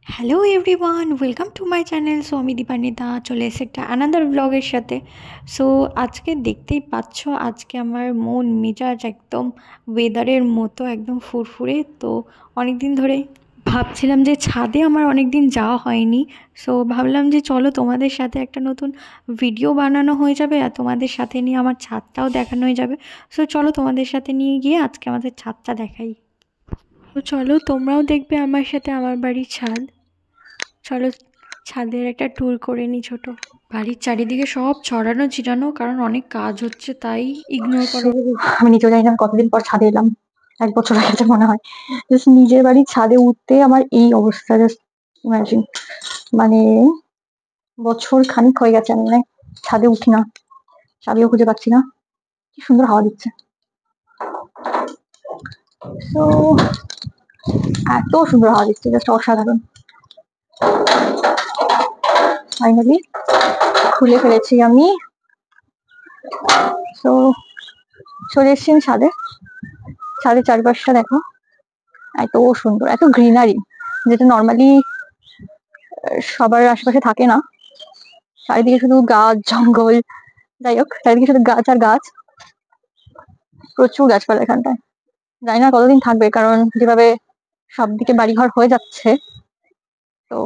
Hello everyone, welcome to my channel. So আমি দীপান্বিতা চলে এসে একটা আনাদার ব্লগের সাথে। সো আজকে দেখতেই পাচ্ছ, আজকে আমার মন মেজাজ একদম ওয়েদারের মতো একদম ফুরফুরে। তো অনেক দিন ধরে ভাবছিলাম যে ছাদে আমার অনেক দিন যাওয়া হয়নি। সো ভাবলাম যে চলো তোমাদের সাথে একটা নতুন ভিডিও বানানো হয়ে যাবে, আর তোমাদের সাথে নিয়ে আমার ছাদটাও দেখানো হয়ে যাবে। সো চলো তোমাদের সাথে নিয়ে গিয়ে আজকে আমাদের ছাদটা দেখাই। তো চলো তোমরাও দেখবে আমার সাথে আমার বাড়ির ছাদ। চলো ছাদের একটা ট্যুর করে নিই ছোট। বাড়ির চারিদিকে সব ছড়ানো ছিটানো, কারণ অনেক কাজ হচ্ছে তাই ইগনোর করো। আমি নিজেও জানি না আমি কতদিন পর ছাদে এলাম। 1 বছর হয়ে গেছে মনে হয়। জাস্ট নিজের বাড়ির ছাদে উঠতে আমার এই অবস্থা, জাস্ট ইমাজিন। মানে বছর খানিক হয়ে গেছে আমি মানে ছাদে উঠি না, চাবিও খুঁজে পাচ্ছি না। কি সুন্দর হাওয়া দিচ্ছে, তো এত সুন্দর হাওয়া দিচ্ছে, জাস্ট অসাধারণ। ফাইনালি খুলে ফেলেছি আমি। তো চলে এসছি আমি ছাদে। ছাদের চারপাশটা দেখো, এত সুন্দর, এত গ্রিনারি, যেটা নর্মালি সবার আশেপাশে থাকে না। চারিদিকে শুধু গাছ জঙ্গল, যাই হোক চারিদিকে শুধু গাছ আর গাছ, প্রচুর গাছপালা এখানটায়। জানি না কতদিন থাকবে, কারণ যেভাবে সবদিকে বাড়িঘর হয়ে যাচ্ছে, তো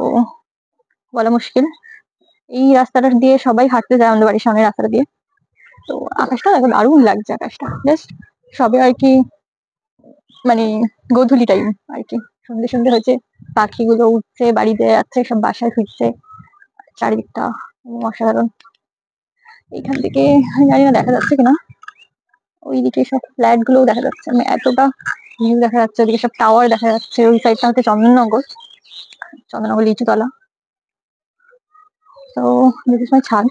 বলা মুশকিল। এই রাস্তাটা দিয়ে সবাই হাঁটতে যায়, আমাদের বাড়ির সামনের রাস্তাটা দিয়ে। তো আকাশটা দেখো, দারুণ লাগছে আকাশটা। জাস্ট সবে আর কি, মানে গোধূলি টাইম আর কি, সন্ধে সন্ধে হয়েছে, পাখিগুলো উঠছে, বাড়িতে যাচ্ছে, সব বাসায় ফিরছে। চারিদিকটা অসাধারণ। এইখান থেকে আমি জানি না দেখা যাচ্ছে কিনা, ওইদিকে সব ফ্ল্যাট গুলো দেখা যাচ্ছে, মানে এতটা ভিউ দেখা যাচ্ছে। ওইদিকে সব টাওয়ার দেখা যাচ্ছে। ওই সাইডটা হচ্ছে চন্দননগর, চন্দননগর লিচুতলা। তো দিস ইজ মাই ছাদ।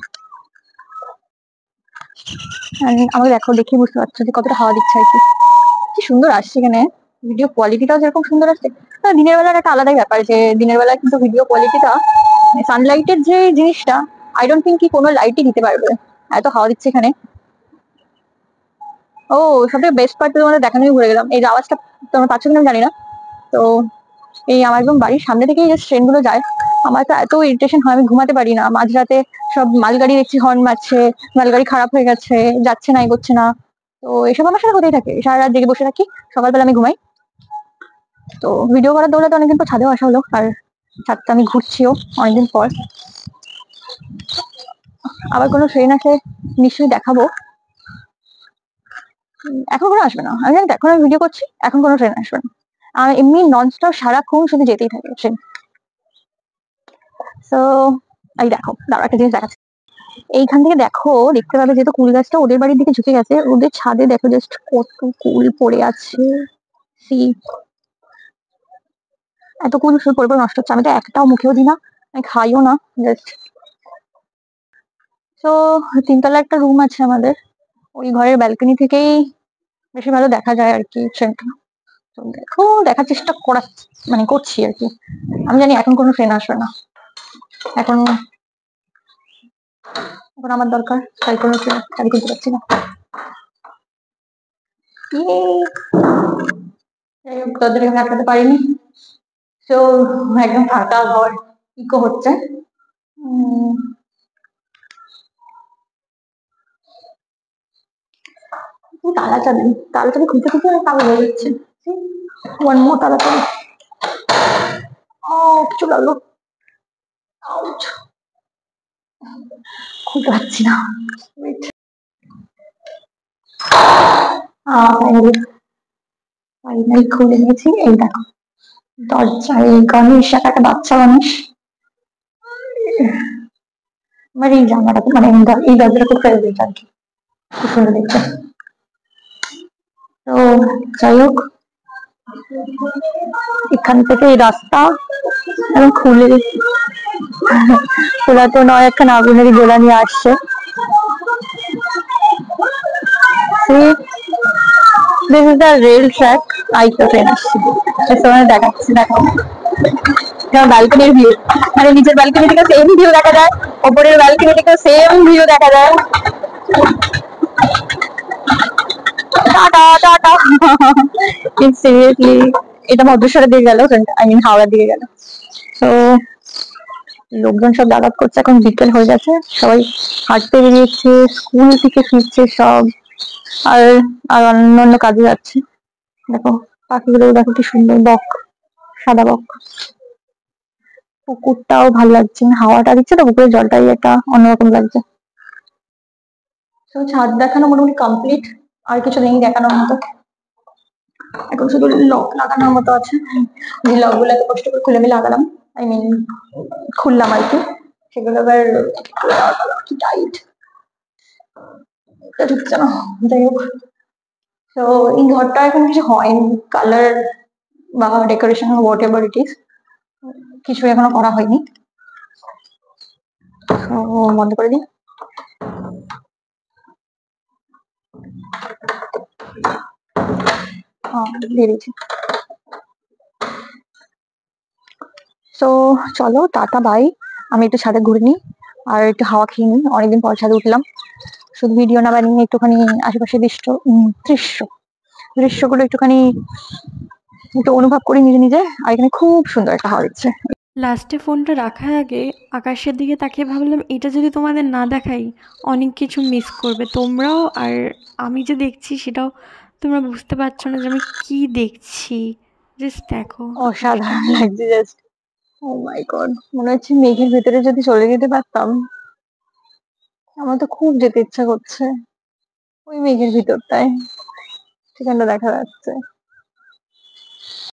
আমাকে দেখো, দেখে বুঝতে পারছো যে কতটা হাওয়া দিচ্ছে আর কি। কি সুন্দর আসছে এখানে, ভিডিও কোয়ালিটিটাও যেরকম সুন্দর আসছে। দিনের বেলার একটা আলাদাই ব্যাপার, যে দিনের বেলা কিন্তু ভিডিও কোয়ালিটিটা, সানলাইটের যে জিনিসটা, আই ডোন্ট থিঙ্ক কি কোনো লাইটই দিতে পারবে, এত হাওয়া দিচ্ছে এখানে। ও, সবথেকে বেস্ট পার্ট তোমাদের দেখানোই ভুলে গেলাম, এই যে আওয়াজটা তোমরা পাচ্ছ কিনা আমি জানি না। তো এই আমার একদম বাড়ির সামনে থেকেই যে ট্রেন গুলো যায়, আমার তো এত ইরিটেশন হয়, আমি ঘুমাতে পারি না মাঝরাতে। সব মালগাড়ি দেখছি হর্ন মারছে, মালগাড়ি খারাপ হয়ে গেছে, যাচ্ছে না, এগোচ্ছে না। তো এসব আমার সাথে হতেই থাকে, সারা রাত জেগে বসে থাকি, সকালবেলা আমি ঘুমাই। তো ভিডিও করার দৌড়াতে অনেকদিন পর ছাদেও আসা হলো, আর ছাদটা আমি ঘুরছিও অনেকদিন পর। আবার কোনো ট্রেন আসলে নিশ্চয়ই দেখাবো। এখন কোনো আসবে না, আমি জানি, এখন আমি ভিডিও করছি, এখন কোনো ট্রেন আসবে না। আর এমনি ননস্টপ সারাক্ষণ শুধু যেতেই থাকে ট্রেন। তো এই দেখো, দাঁড়া একটা জিনিস দেখাচ্ছি। এইখান থেকে দেখো, দেখতে পাবে যেহেতু কুল গাছটা ওদের বাড়ির দিকে ঝুঁকে গেছে, ওদের ছাদে দেখো জাস্ট কত কুল পড়ে আছে। সি, এত কুল শুধু পড়ে পড়ে নষ্ট হচ্ছে, আমি তো একটাও মুখেও দিই না, আমি খাইও না, জাস্ট। তো 3 তলা একটা রুম আছে আমাদের, ওই ঘরের ব্যালকনি থেকেই বেশি ভালো দেখা যায় আর কি ট্রেনটা। তো দেখো, দেখার চেষ্টা করা, মানে করছি আর কি। আমি জানি এখন কোনো ট্রেন আসবে না, এখন এখন আমার দরকার, তাই কোনো ট্রেন আমি কিনতে পারছি না। যাই হোক, তোদের এখানে আটকাতে পারিনি। তো একদম ফাঁকা ঘর, ইকো হচ্ছে। তালা চাবি, তালা চাবি খুলতে খুলতে আমার পাগল হয়ে যাচ্ছে। ওয়ান মোর তালা চাবি। ও, কিছু লাগলো, আউচ, খুলতে পারছি না। Wait. ফাইনালি ফাইনালি খুলে নিয়েছি। এই দেখো দরজা, এই গণেশ, একটা বাচ্চা গণেশ। আমার এই জামাটা মানে এই দরজাটা খুব ফেভারিট আর কি, খুব সুন্দর দেখতে। তো যাই হোক, এখান থেকে এই রাস্তা এবং খোলা তো নয়, একখানা আগুনেরই গোলা নিয়ে আসছে। This is the rail track. আইসো ট্রেন আসছে, তোমাদের দেখাচ্ছি, দেখো ব্যালকনির ভিউ, মানে নিচের ব্যালকনি থেকে সেম ভিউ দেখা যায়, ওপরের ব্যালকনি থেকে সেম ভিউ দেখা যায়। Tata tata. সিরিয়াসলি, এটা মধ্যেশ্বরের দিকে গেল, আই মিন হাওড়ার দিকে গেল। তো লোকজন সব যাতায়াত করছে, এখন বিকেল হয়ে গেছে, সবাই হাঁটতে বেরিয়েছে, স্কুল থেকে ফিরছে সব, আর আর অন্যান্য কাজে যাচ্ছে। দেখো পাখিগুলো দেখো কি সুন্দর, বক, সাদা বক। পুকুরটাও ভালো লাগছে, হাওয়াটা দিচ্ছে তো, পুকুরের জলটাই একটা অন্যরকম লাগছে। তো ছাদ দেখানো মোটামুটি কমপ্লিট, আর কিছু নেই দেখানোর মতো, এখন শুধু লক লাগানোর মতো আছে। যে লক গুলো এত কষ্ট করে খুলে আমি লাগালাম, আই মিন খুললাম আর কি, সেগুলো আবার কি টাইট, এটা ঢুকছে না। যাই হোক, তো এই ঘরটা এখন কিছু হয়নি, কালার বা decoration what ever it is, কিছু এখনো করা হয়নি। তো বন্ধ করে দিই। দিয়ে দিচ্ছি। তো চলো টাটা বাই, আমি একটু ছাদে ঘুরে নিই আর একটু হাওয়া খেয়ে নিই, অনেকদিন পর ছাদে উঠলাম, শুধু ভিডিও না বানিয়ে একটুখানি আশেপাশে দৃশ্য দৃশ্যগুলো একটুখানি একটু অনুভব করি নিজে নিজে, আর এখানে খুব সুন্দর একটা হাওয়া দিচ্ছে। লাস্টে ফোনটা রাখার আগে আকাশের দিকে তাকিয়ে ভাবলাম এটা যদি তোমাদের না দেখাই অনেক কিছু মিস করবে তোমরাও, আর আমি যে দেখছি সেটাও তোমরা বুঝতে পারছো না যে আমি কি দেখছি। জাস্ট দেখো। অসাধারণ লাগছে জাস্ট, ও মাই গড, মনে হচ্ছে মেঘের ভেতরে যদি চলে যেতে পারতাম। আমার তো খুব যেতে ইচ্ছা করছে ওই মেঘের ভিতরটায়, সেখানটা দেখা যাচ্ছে।